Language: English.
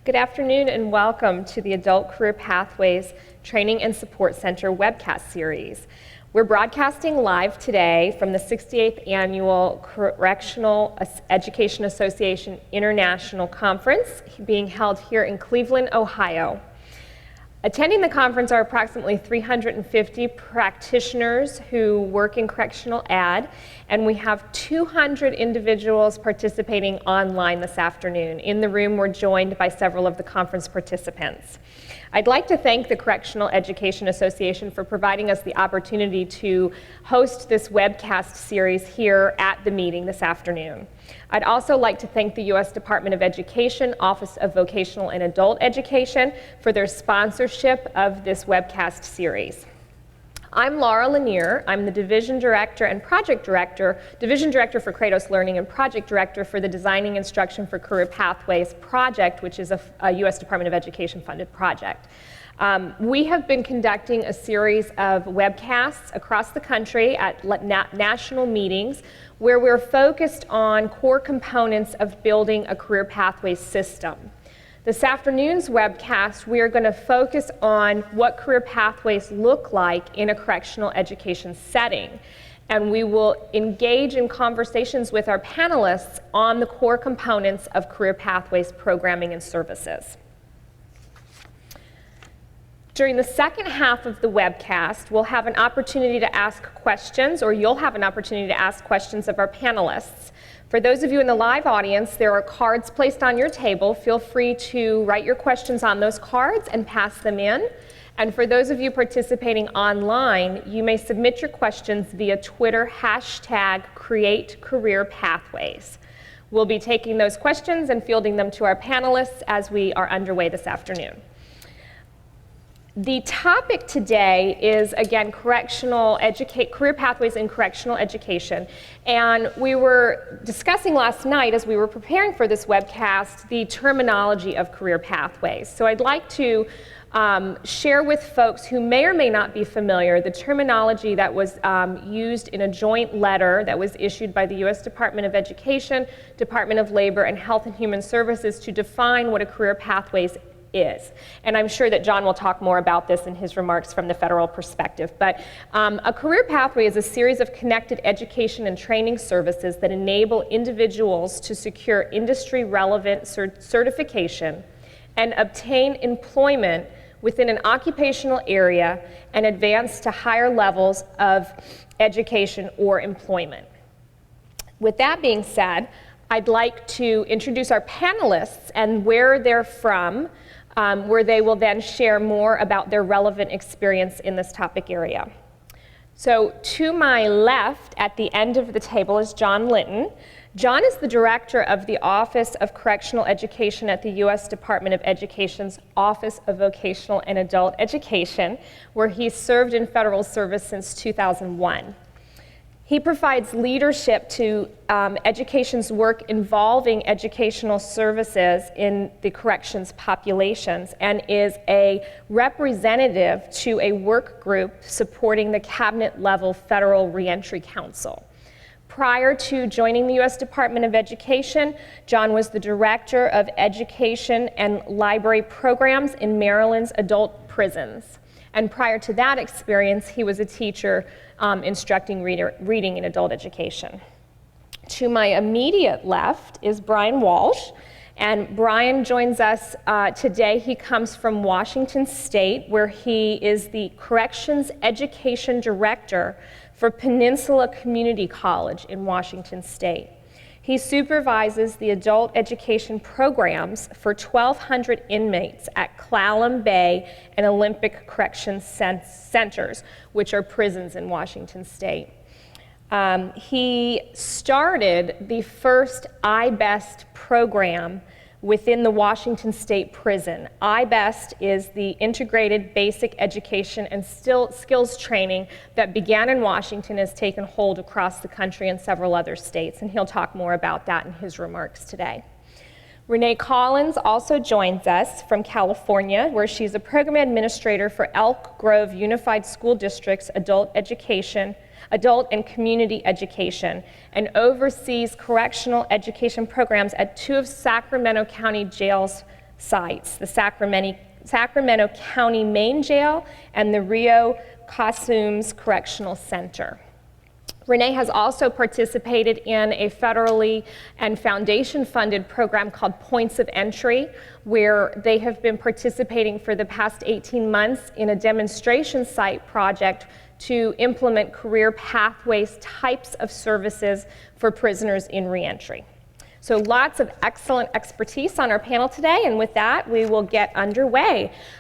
Good afternoon and welcome to the Adult Career Pathways Training and Support Center webcast series. We're broadcasting live today from the 68th Annual Correctional Education Association International Conference being held here in Cleveland, Ohio. Attending the conference are approximately 350 practitioners who work in correctional ed, and we have 200 individuals participating online this afternoon. In the room, we're joined by several of the conference participants. I'd like to thank the Correctional Education Association for providing us the opportunity to host this webcast series here at the meeting this afternoon. I'd also like to thank the U.S. Department of Education, Office of Vocational and Adult Education for their sponsorship of this webcast series. I'm Laura Lanier. I'm the Division Director and Project Director, Division Director for Kratos Learning and Project Director for the Designing Instruction for Career Pathways project, which is a U.S. Department of Education funded project. We have been conducting a series of webcasts across the country at national meetings where we're focused on core components of building a career pathways system. This afternoon's webcast, we are going to focus on what career pathways look like in a correctional education setting. And we will engage in conversations with our panelists on the core components of career pathways programming and services. During the second half of the webcast, we'll have an opportunity to ask questions, or you'll have an opportunity to ask questions of our panelists. For those of you in the live audience, there are cards placed on your table. Feel free to write your questions on those cards and pass them in. And for those of you participating online, you may submit your questions via Twitter #CreateCareerPathways. We'll be taking those questions and fielding them to our panelists as we are underway this afternoon. The topic today is, again, career pathways in correctional education. And we were discussing last night as we were preparing for this webcast the terminology of career pathways. So I'd like to share with folks who may or may not be familiar the terminology that was used in a joint letter that was issued by the U.S. Department of Education, Department of Labor, and Health and Human Services to define what a career pathways is. And I'm sure that John will talk more about this in his remarks from the federal perspective. But a career pathway is a series of connected education and training services that enable individuals to secure industry-relevant certification and obtain employment within an occupational area and advance to higher levels of education or employment. With that being said, I'd like to introduce our panelists and where they're from, where they will then share more about their relevant experience in this topic area. So to my left at the end of the table is John Linton. John is the director of the Office of Correctional Education at the U.S. Department of Education's Office of Vocational and Adult Education, where he's served in federal service since 2001. He provides leadership to education's work involving educational services in the corrections populations and is a representative to a work group supporting the cabinet-level Federal Reentry Council. Prior to joining the U.S. Department of Education, John was the Director of Education and Library Programs in Maryland's adult prisons. And prior to that experience, he was a teacher instructing reading in adult education. To my immediate left is Brian Walsh, and Brian joins us today. He comes from Washington State, where he is the Corrections Education Director for Peninsula Community College in Washington State. He supervises the adult education programs for 1,200 inmates at Clallam Bay and Olympic Corrections Centers, which are prisons in Washington State. He started the first iBest program within the Washington State Prison. iBest is the integrated basic education and skills training that began in Washington, has taken hold across the country and several other states, and he'll talk more about that in his remarks today. Renee Collins also joins us from California, where she's a program administrator for Elk Grove Unified School District's adult and community education, and oversees correctional education programs at 2 of Sacramento County Jail's sites, the Sacramento County Main Jail and the Rio Cosumnes Correctional Center. Renee has also participated in a federally and foundation-funded program called Points of Entry, where they have been participating for the past 18 months in a demonstration site project to implement career pathways types of services for prisoners in reentry. So lots of excellent expertise on our panel today, and with that, we will get underway.